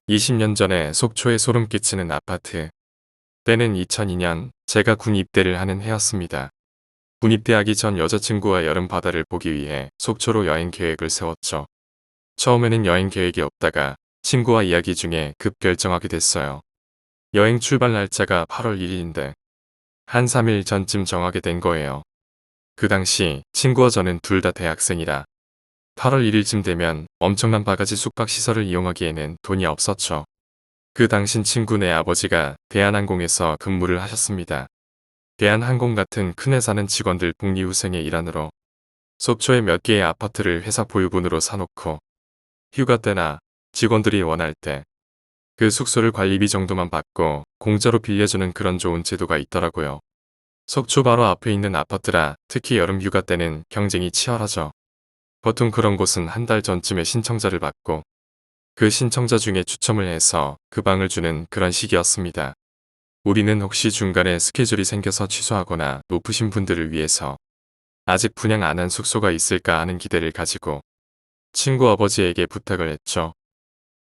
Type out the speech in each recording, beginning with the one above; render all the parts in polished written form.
20년 전에 속초에 소름 끼치는 아파트. 때는 2002년 제가 군 입대를 하는 해였습니다. 군 입대하기 전 여자친구와 여름 바다를 보기 위해 속초로 여행 계획을 세웠죠. 처음에는 여행 계획이 없다가 친구와 이야기 중에 급 결정하게 됐어요. 여행 출발 날짜가 8월 1일인데 한 3일 전쯤 정하게 된 거예요. 그 당시 친구와 저는 둘 다 대학생이라 8월 1일쯤 되면 엄청난 바가지 숙박시설을 이용하기에는 돈이 없었죠. 그 당신 친구네 아버지가 대한항공에서 근무를 하셨습니다. 대한항공 같은 큰 회사는 직원들 복리후생의 일환으로 속초에 몇 개의 아파트를 회사 보유분으로 사놓고 휴가 때나 직원들이 원할 때 그 숙소를 관리비 정도만 받고 공짜로 빌려주는 그런 좋은 제도가 있더라고요. 속초 바로 앞에 있는 아파트라 특히 여름 휴가 때는 경쟁이 치열하죠. 보통 그런 곳은 한 달 전쯤에 신청자를 받고 그 신청자 중에 추첨을 해서 그 방을 주는 그런 식이었습니다. 우리는 혹시 중간에 스케줄이 생겨서 취소하거나 높으신 분들을 위해서 아직 분양 안 한 숙소가 있을까 하는 기대를 가지고 친구 아버지에게 부탁을 했죠.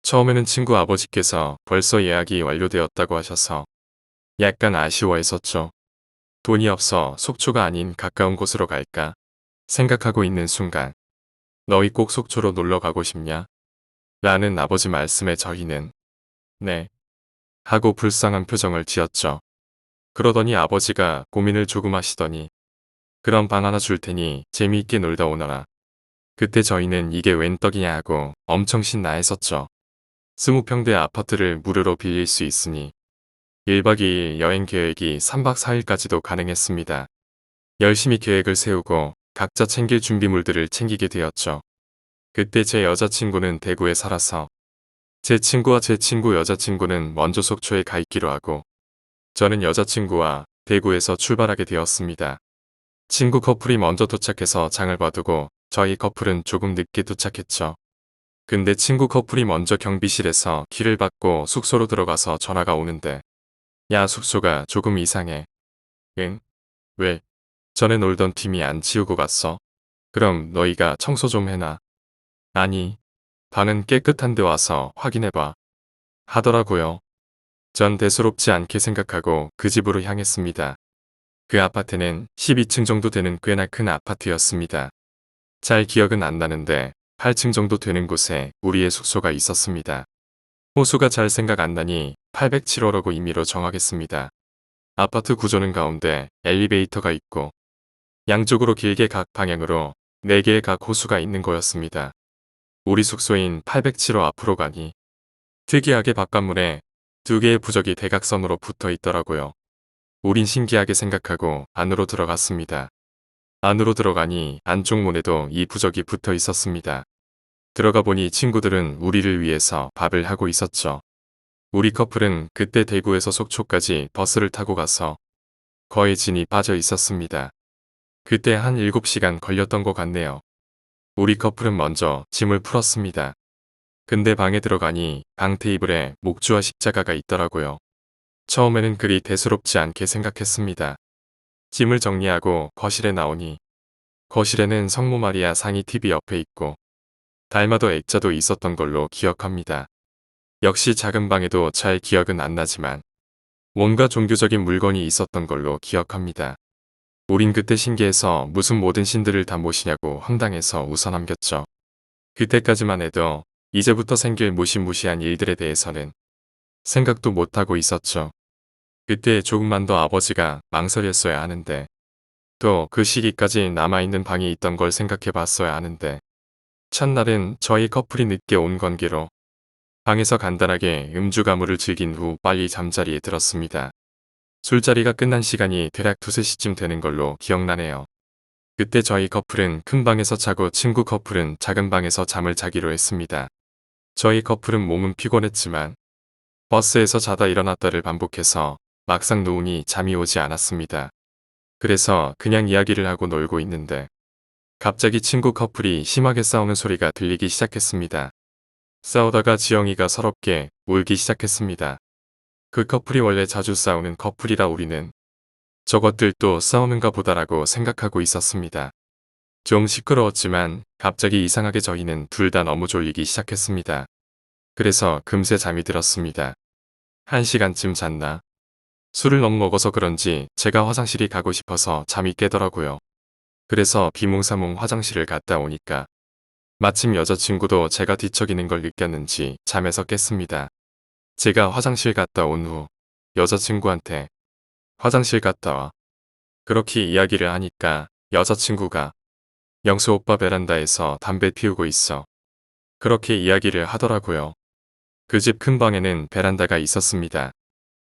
처음에는 친구 아버지께서 벌써 예약이 완료되었다고 하셔서 약간 아쉬워했었죠. 돈이 없어 속초가 아닌 가까운 곳으로 갈까 생각하고 있는 순간 너희 꼭 속초로 놀러 가고 싶냐? 라는 아버지 말씀에 저희는 네 하고 불쌍한 표정을 지었죠. 그러더니 아버지가 고민을 조금 하시더니 그럼 방 하나 줄 테니 재미있게 놀다 오너라. 그때 저희는 이게 웬 떡이냐 하고 엄청 신나했었죠. 20평대 아파트를 무료로 빌릴 수 있으니 1박 2일 여행 계획이 3박 4일까지도 가능했습니다. 열심히 계획을 세우고 각자 챙길 준비물들을 챙기게 되었죠. 그때 제 여자친구는 대구에 살아서 제 친구와 제 친구 여자친구는 먼저 속초에 가 있기로 하고 저는 여자친구와 대구에서 출발하게 되었습니다. 친구 커플이 먼저 도착해서 장을 봐두고 저희 커플은 조금 늦게 도착했죠. 근데 친구 커플이 먼저 경비실에서 키를 받고 숙소로 들어가서 전화가 오는데 야 숙소가 조금 이상해. 응? 왜? 전에 놀던 팀이 안 치우고 갔어? 그럼 너희가 청소 좀 해놔. 아니, 방은 깨끗한데 와서 확인해봐. 하더라고요. 전 대수롭지 않게 생각하고 그 집으로 향했습니다. 그 아파트는 12층 정도 되는 꽤나 큰 아파트였습니다. 잘 기억은 안 나는데 8층 정도 되는 곳에 우리의 숙소가 있었습니다. 호수가 잘 생각 안 나니 807호라고 임의로 정하겠습니다. 아파트 구조는 가운데 엘리베이터가 있고 양쪽으로 길게 각 방향으로 4개의 각 호수가 있는 거였습니다. 우리 숙소인 807호 앞으로 가니 특이하게 바깥문에 2개의 부적이 대각선으로 붙어 있더라고요. 우린 신기하게 생각하고 안으로 들어갔습니다. 안으로 들어가니 안쪽 문에도 이 부적이 붙어 있었습니다. 들어가 보니 친구들은 우리를 위해서 밥을 하고 있었죠. 우리 커플은 그때 대구에서 속초까지 버스를 타고 가서 거의 진이 빠져 있었습니다. 그때 한 7시간 걸렸던 것 같네요. 우리 커플은 먼저 짐을 풀었습니다. 근데 방에 들어가니 방 테이블에 목주와 십자가가 있더라고요. 처음에는 그리 대수롭지 않게 생각했습니다. 짐을 정리하고 거실에 나오니 거실에는 성모 마리아 상이 TV 옆에 있고 달마도 액자도 있었던 걸로 기억합니다. 역시 작은 방에도 잘 기억은 안 나지만 뭔가 종교적인 물건이 있었던 걸로 기억합니다. 우린 그때 신기해서 무슨 모든 신들을 다 모시냐고 황당해서 웃어넘겼죠. 그때까지만 해도 이제부터 생길 무시무시한 일들에 대해서는 생각도 못하고 있었죠. 그때 조금만 더 아버지가 망설였어야 하는데 또 그 시기까지 남아있는 방이 있던 걸 생각해 봤어야 하는데 첫날은 저희 커플이 늦게 온 관계로 방에서 간단하게 음주 가무를 즐긴 후 빨리 잠자리에 들었습니다. 술자리가 끝난 시간이 대략 2~3시쯤 되는 걸로 기억나네요. 그때 저희 커플은 큰 방에서 자고 친구 커플은 작은 방에서 잠을 자기로 했습니다. 저희 커플은 몸은 피곤했지만 버스에서 자다 일어났다를 반복해서 막상 누우니 잠이 오지 않았습니다. 그래서 그냥 이야기를 하고 놀고 있는데 갑자기 친구 커플이 심하게 싸우는 소리가 들리기 시작했습니다. 싸우다가 지영이가 서럽게 울기 시작했습니다. 그 커플이 원래 자주 싸우는 커플이라 우리는 저것들도 싸우는가 보다라고 생각하고 있었습니다. 좀 시끄러웠지만 갑자기 이상하게 저희는 둘 다 너무 졸리기 시작했습니다. 그래서 금세 잠이 들었습니다. 1시간쯤 잤나? 술을 너무 먹어서 그런지 제가 화장실이 가고 싶어서 잠이 깨더라고요. 그래서 비몽사몽 화장실을 갔다 오니까 마침 여자친구도 제가 뒤척이는 걸 느꼈는지 잠에서 깼습니다. 제가 화장실 갔다 온 후 여자친구한테 화장실 갔다 와. 그렇게 이야기를 하니까 여자친구가 영수 오빠 베란다에서 담배 피우고 있어. 그렇게 이야기를 하더라고요. 그 집 큰 방에는 베란다가 있었습니다.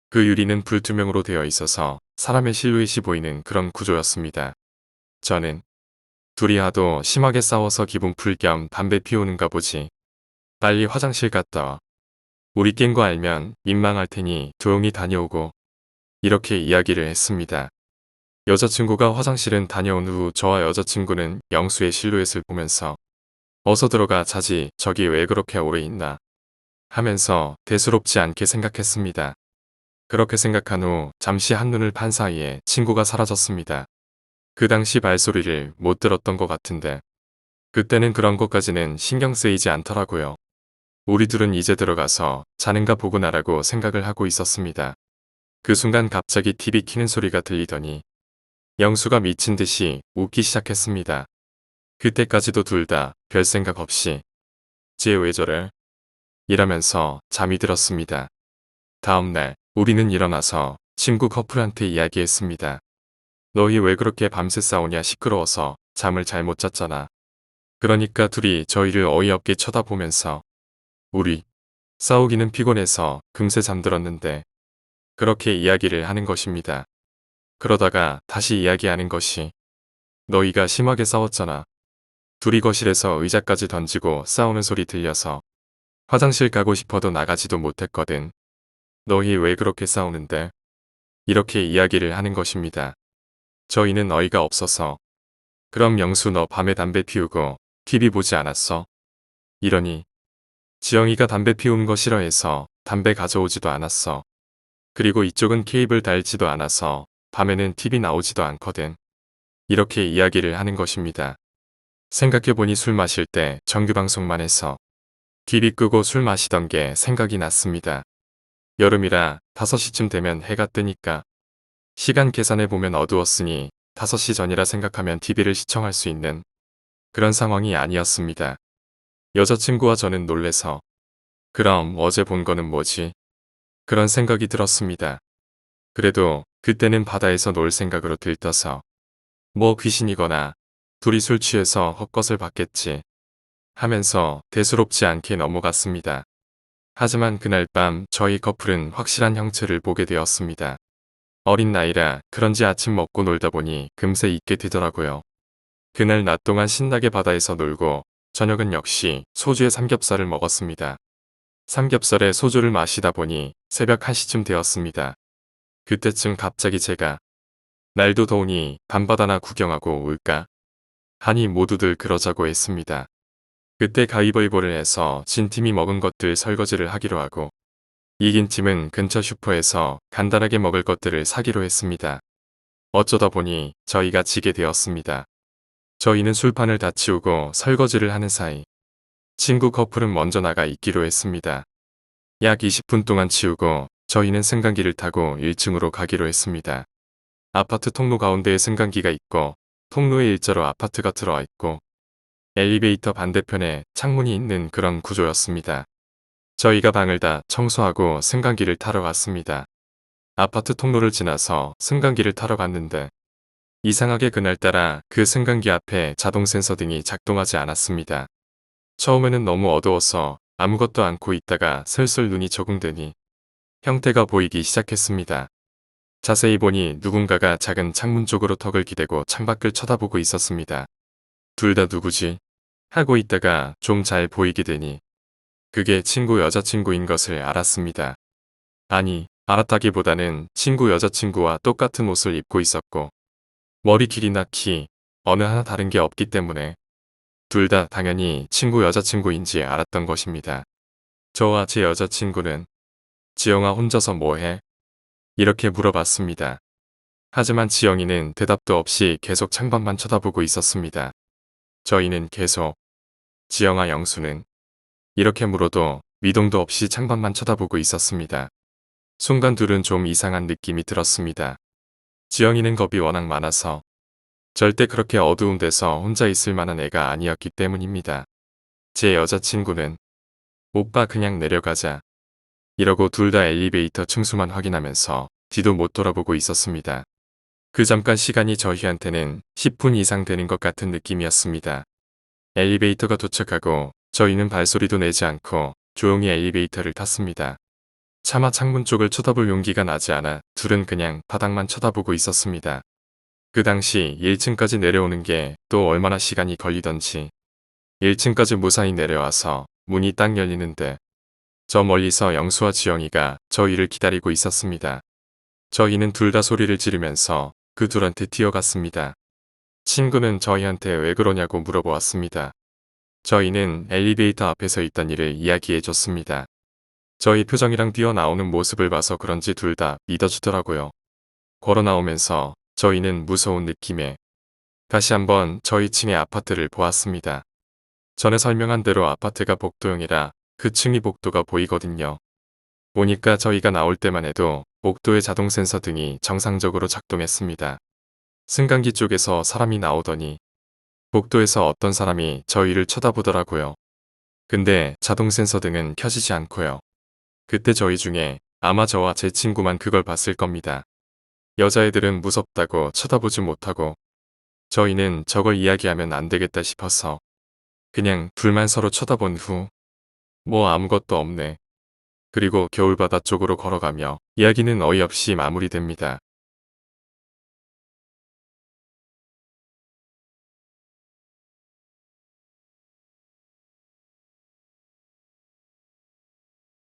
그 유리는 불투명으로 되어 있어서 사람의 실루엣이 보이는 그런 구조였습니다. 저는 둘이 하도 심하게 싸워서 기분 풀 겸 담배 피우는가 보지. 빨리 화장실 갔다 와. 우리 깬 거 알면 민망할 테니 조용히 다녀오고. 이렇게 이야기를 했습니다. 여자친구가 화장실은 다녀온 후 저와 여자친구는 영수의 실루엣을 보면서 어서 들어가 자지 저기 왜 그렇게 오래 있나 하면서 대수롭지 않게 생각했습니다. 그렇게 생각한 후 잠시 한눈을 판 사이에 친구가 사라졌습니다. 그 당시 발소리를 못 들었던 것 같은데 그때는 그런 것까지는 신경 쓰이지 않더라고요. 우리 둘은 이제 들어가서 자는가 보구나라고 생각을 하고 있었습니다. 그 순간 갑자기 TV 키는 소리가 들리더니 영수가 미친 듯이 웃기 시작했습니다. 그때까지도 둘 다 별 생각 없이 쟤 왜 저래? 이러면서 잠이 들었습니다. 다음날 우리는 일어나서 친구 커플한테 이야기했습니다. 너희 왜 그렇게 밤새 싸우냐 시끄러워서 잠을 잘 못 잤잖아. 그러니까 둘이 저희를 어이없게 쳐다보면서 우리 싸우기는 피곤해서 금세 잠들었는데 그렇게 이야기를 하는 것입니다. 그러다가 다시 이야기하는 것이 너희가 심하게 싸웠잖아. 둘이 거실에서 의자까지 던지고 싸우는 소리 들려서 화장실 가고 싶어도 나가지도 못했거든. 너희 왜 그렇게 싸우는데? 이렇게 이야기를 하는 것입니다. 저희는 어이가 없어서 그럼 영수 너 밤에 담배 피우고 TV 보지 않았어? 이러니 지영이가 담배 피우는 거 싫어해서 담배 가져오지도 않았어. 그리고 이쪽은 케이블 달지도 않아서 밤에는 TV 나오지도 않거든. 이렇게 이야기를 하는 것입니다. 생각해보니 술 마실 때 정규방송만 해서 TV 끄고 술 마시던 게 생각이 났습니다. 여름이라 5시쯤 되면 해가 뜨니까 시간 계산해보면 어두웠으니 5시 전이라 생각하면 TV를 시청할 수 있는 그런 상황이 아니었습니다. 여자친구와 저는 놀래서 그럼 어제 본 거는 뭐지? 그런 생각이 들었습니다. 그래도 그때는 바다에서 놀 생각으로 들떠서 뭐 귀신이거나 둘이 술 취해서 헛것을 봤겠지 하면서 대수롭지 않게 넘어갔습니다. 하지만 그날 밤 저희 커플은 확실한 형체를 보게 되었습니다. 어린 나이라 그런지 아침 먹고 놀다 보니 금세 잊게 되더라고요. 그날 낮 동안 신나게 바다에서 놀고 저녁은 역시 소주에 삼겹살을 먹었습니다. 삼겹살에 소주를 마시다 보니 새벽 1시쯤 되었습니다. 그때쯤 갑자기 제가 날도 더우니 밤바다나 구경하고 올까? 하니 모두들 그러자고 했습니다. 그때 가위바위보를 해서 진 팀이 먹은 것들 설거지를 하기로 하고 이긴 팀은 근처 슈퍼에서 간단하게 먹을 것들을 사기로 했습니다. 어쩌다 보니 저희가 지게 되었습니다. 저희는 술판을 다 치우고 설거지를 하는 사이 친구 커플은 먼저 나가 있기로 했습니다. 약 20분 동안 치우고 저희는 승강기를 타고 1층으로 가기로 했습니다. 아파트 통로 가운데에 승강기가 있고 통로에 일자로 아파트가 들어와 있고 엘리베이터 반대편에 창문이 있는 그런 구조였습니다. 저희가 방을 다 청소하고 승강기를 타러 갔습니다. 아파트 통로를 지나서 승강기를 타러 갔는데 이상하게 그날따라 그 승강기 앞에 자동 센서 등이 작동하지 않았습니다. 처음에는 너무 어두워서 아무것도 않고 있다가 슬슬 눈이 적응되니 형태가 보이기 시작했습니다. 자세히 보니 누군가가 작은 창문 쪽으로 턱을 기대고 창밖을 쳐다보고 있었습니다. 둘 다 누구지? 하고 있다가 좀 잘 보이게 되니 그게 친구 여자친구인 것을 알았습니다. 아니, 알았다기보다는 친구 여자친구와 똑같은 옷을 입고 있었고 머리 길이나 키 어느 하나 다른 게 없기 때문에 둘 다 당연히 친구 여자친구인지 알았던 것입니다. 저와 제 여자친구는 지영아 혼자서 뭐해? 이렇게 물어봤습니다. 하지만 지영이는 대답도 없이 계속 창밖만 쳐다보고 있었습니다. 저희는 계속 지영아 영수는 이렇게 물어도 미동도 없이 창밖만 쳐다보고 있었습니다. 순간 둘은 좀 이상한 느낌이 들었습니다. 지영이는 겁이 워낙 많아서 절대 그렇게 어두운 데서 혼자 있을 만한 애가 아니었기 때문입니다. 제 여자친구는 오빠 그냥 내려가자 이러고 둘 다 엘리베이터 층수만 확인하면서 뒤도 못 돌아보고 있었습니다. 그 잠깐 시간이 저희한테는 10분 이상 되는 것 같은 느낌이었습니다. 엘리베이터가 도착하고 저희는 발소리도 내지 않고 조용히 엘리베이터를 탔습니다. 차마 창문 쪽을 쳐다볼 용기가 나지 않아 둘은 그냥 바닥만 쳐다보고 있었습니다. 그 당시 1층까지 내려오는 게 또 얼마나 시간이 걸리던지 1층까지 무사히 내려와서 문이 딱 열리는데 저 멀리서 영수와 지영이가 저희를 기다리고 있었습니다. 저희는 둘 다 소리를 지르면서 그 둘한테 뛰어갔습니다. 친구는 저희한테 왜 그러냐고 물어보았습니다. 저희는 엘리베이터 앞에서 있던 일을 이야기해줬습니다. 저희 표정이랑 뛰어나오는 모습을 봐서 그런지 둘 다 믿어주더라고요. 걸어 나오면서 저희는 무서운 느낌에 다시 한번 저희 층의 아파트를 보았습니다. 전에 설명한 대로 아파트가 복도형이라 그 층이 복도가 보이거든요. 보니까 저희가 나올 때만 해도 복도의 자동 센서 등이 정상적으로 작동했습니다. 승강기 쪽에서 사람이 나오더니 복도에서 어떤 사람이 저희를 쳐다보더라고요. 근데 자동 센서 등은 켜지지 않고요. 그때 저희 중에 아마 저와 제 친구만 그걸 봤을 겁니다. 여자애들은 무섭다고 쳐다보지 못하고 저희는 저걸 이야기하면 안 되겠다 싶어서 그냥 둘만 서로 쳐다본 후 뭐 아무것도 없네. 그리고 겨울바다 쪽으로 걸어가며 이야기는 어이없이 마무리됩니다.